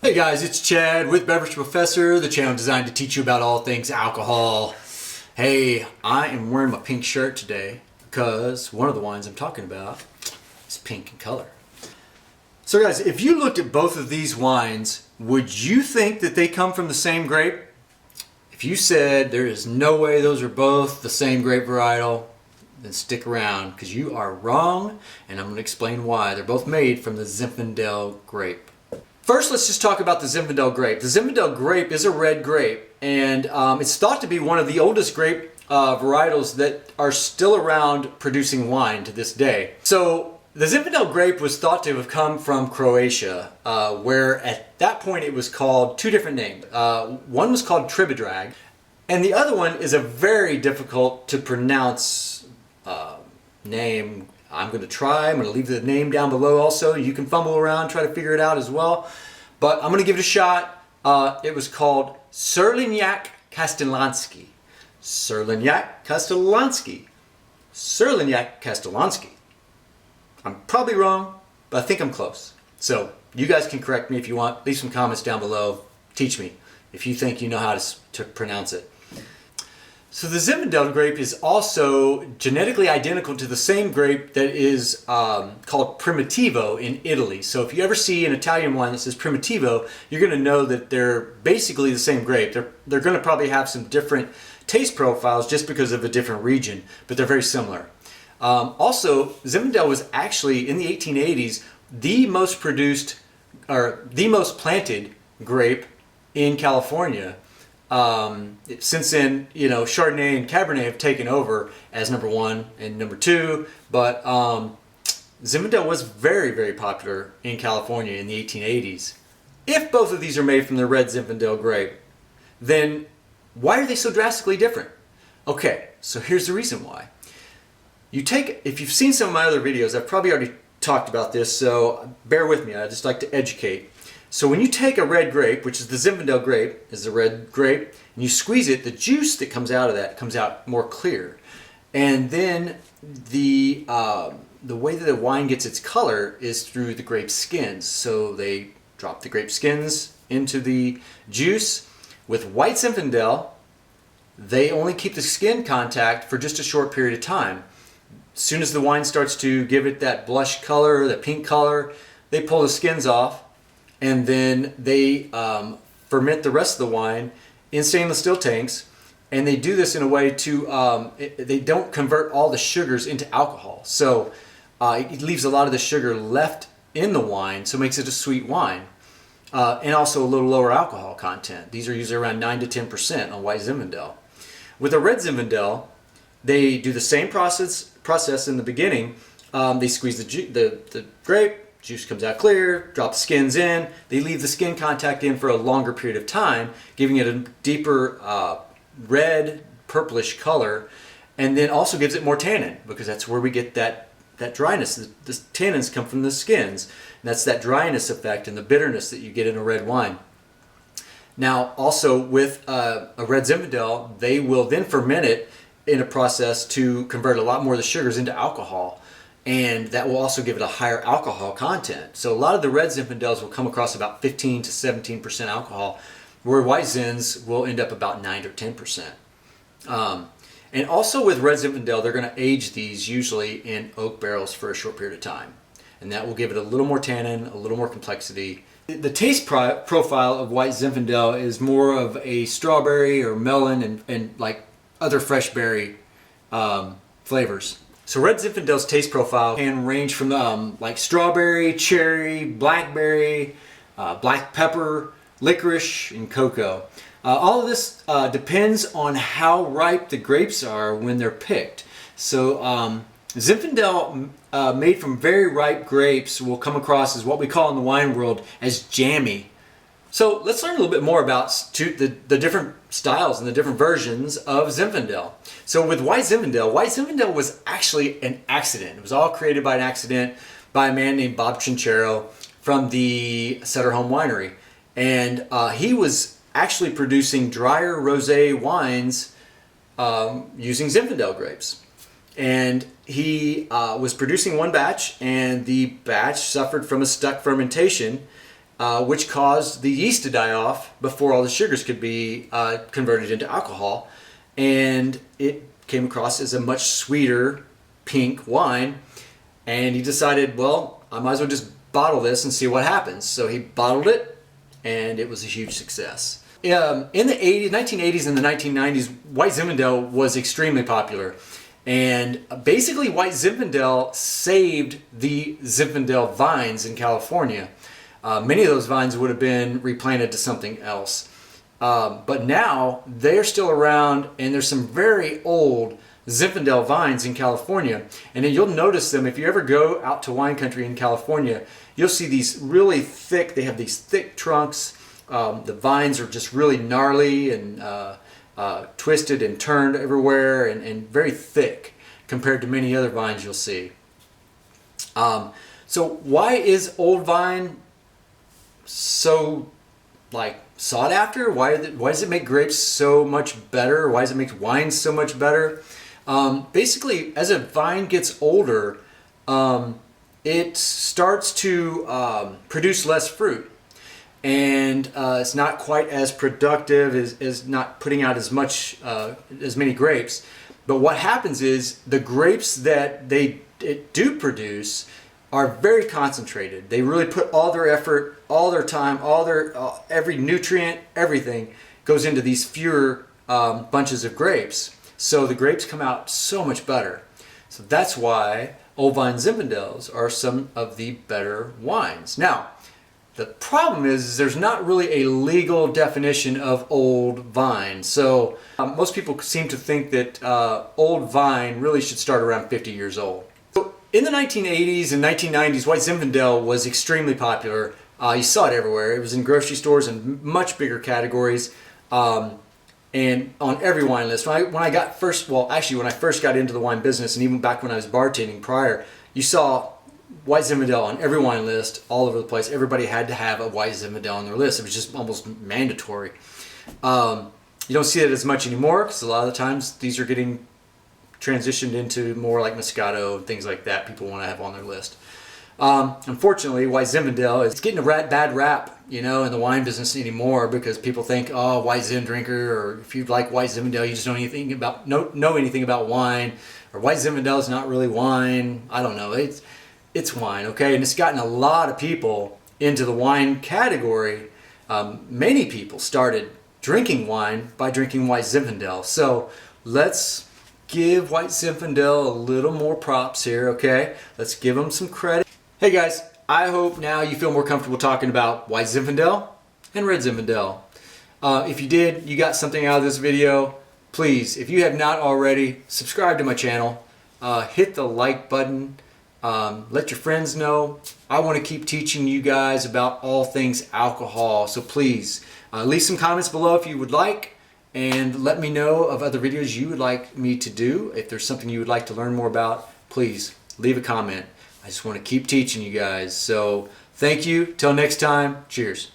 Hey guys, it's Chad with Beverage Professor, the channel designed to teach you about all things alcohol. Hey, I am wearing my pink shirt today because one of the wines I'm talking about is pink in color. So guys, if you looked at both of these wines, would you think that they come from the same grape? If you said there is no way those are both the same grape varietal, then stick around because you are wrong, and I'm going to explain why. They're both made from the Zinfandel grape. First, let's just talk about the Zinfandel grape. The Zinfandel grape is a red grape, and it's thought to be one of the oldest grape varietals that are still around producing wine to this day. So the Zinfandel grape was thought to have come from Croatia, where at that point it was called two different names. One was called Tribodrag, and the other one is a very difficult to pronounce name. I'm going to leave the name down below also. You can fumble around, try to figure it out as well. But I'm going to give it a shot. It was called Surlignac Castellanski. Surlignac Castellanski. Surlignac Castellanski. I'm probably wrong, but I think I'm close. So you guys can correct me if you want. Leave some comments down below. Teach me if you think you know how to pronounce it. So the Zinfandel grape is also genetically identical to the same grape that is called Primitivo in Italy. So if you ever see an Italian wine that says Primitivo, you're going to know that they're basically the same grape. They're going to probably have some different taste profiles just because of a different region, but they're very similar. Also, Zinfandel was actually in the 1880s the most produced or the most planted grape in California. Since then, you know, Chardonnay and Cabernet have taken over as number one and number two, but Zinfandel was very, very popular in California in the 1880s. If both of these are made from the red Zinfandel grape, then why are they so drastically different? Okay, so here's the reason why. If you've seen some of my other videos, I've probably already talked about this, so bear with me. I just like to educate. So when you take a red grape, which is the Zinfandel grape, is the red grape, and you squeeze it, the juice that comes out of that comes out more clear. And then the way that the wine gets its color is through the grape skins. So they drop the grape skins into the juice. With white Zinfandel, they only keep the skin contact for just a short period of time. As soon as the wine starts to give it that blush color, the pink color, they pull the skins off. And then they ferment the rest of the wine in stainless steel tanks, and they do this in a way to they don't convert all the sugars into alcohol. So it leaves a lot of the sugar left in the wine, so it makes it a sweet wine, and also a little lower alcohol content. These are usually around 9 to 10% on white Zinfandel. With a red Zinfandel, they do the same process in the beginning. They squeeze the grape. Juice comes out clear, drop the skins in. They leave the skin contact in for a longer period of time, giving it a deeper red, purplish color, and then also gives it more tannin, because that's where we get that dryness. The tannins come from the skins, and that's that dryness effect and the bitterness that you get in a red wine. Now, also with a red Zinfandel, they will then ferment it in a process to convert a lot more of the sugars into alcohol. And that will also give it a higher alcohol content. So a lot of the red Zinfandels will come across about 15 to 17% alcohol, where white Zins will end up about 9 or 10%. And also with red Zinfandel, they're going to age these usually in oak barrels for a short period of time. And that will give it a little more tannin, a little more complexity. The taste profile of white Zinfandel is more of a strawberry or melon and like other fresh berry flavors. So red Zinfandel's taste profile can range from like strawberry, cherry, blackberry, black pepper, licorice, and cocoa. All of this depends on how ripe the grapes are when they're picked. So Zinfandel made from very ripe grapes will come across as what we call in the wine world as jammy. So let's learn a little bit more about the different styles and the different versions of Zinfandel. So with white Zinfandel was actually an accident. It was all created by an accident by a man named Bob Chinchero from the Sutter Home Winery. And he was actually producing drier rosé wines using Zinfandel grapes. And he was producing one batch, and the batch suffered from a stuck fermentation. which caused the yeast to die off before all the sugars could be converted into alcohol. And it came across as a much sweeter pink wine. And he decided, well, I might as well just bottle this and see what happens. So he bottled it, and it was a huge success. In the 1980s and the 1990s, White Zinfandel was extremely popular. And basically, White Zinfandel saved the Zinfandel vines in California. Many of those vines would have been replanted to something else. But now they're still around, and there's some very old Zinfandel vines in California. And then you'll notice them if you ever go out to wine country in California. You'll see these really thick, they have these thick trunks. The vines are just really gnarly and twisted and turned everywhere, and very thick compared to many other vines you'll see. So why is old vine so sought after? Why does it make grapes so much better? Why does it make wine so much better? Basically, as a vine gets older, it starts to produce less fruit, and it's not quite as productive, as not putting out as many grapes. But what happens is the grapes that it do produce are very concentrated. They really put all their effort, all their time, every nutrient, everything goes into these fewer bunches of grapes. So the grapes come out so much better. So that's why Old Vine Zinfandels are some of the better wines. Now, the problem is there's not really a legal definition of old vine. So most people seem to think that old vine really should start around 50 years old. So in the 1980s and 1990s, White Zinfandel was extremely popular. You saw it everywhere. It was in grocery stores and much bigger categories, and on every wine list. When I first got into the wine business, and even back when I was bartending prior, you saw White Zinfandel on every wine list all over the place. Everybody had to have a White Zinfandel on their list. It was just almost mandatory. You don't see it as much anymore because a lot of the times these are getting transitioned into more like Moscato and things like that people want to have on their list. Unfortunately, White Zinfandel is getting a bad rap, in the wine business anymore, because people think, oh, White Zin drinker, or if you like White Zinfandel, you just know anything about wine, or White Zinfandel is not really wine. I don't know. It's wine, okay? And it's gotten a lot of people into the wine category. Many people started drinking wine by drinking White Zinfandel. So let's give White Zinfandel a little more props here, okay? Let's give them some credit. Hey guys, I hope now you feel more comfortable talking about White Zinfandel and Red Zinfandel. If you did, you got something out of this video, please, if you have not already, subscribe to my channel. Hit the like button. Let your friends know. I want to keep teaching you guys about all things alcohol. So please, leave some comments below if you would like, and let me know of other videos you would like me to do. If there's something you would like to learn more about, please leave a comment. I just want to keep teaching you guys. So thank you. Till next time. Cheers.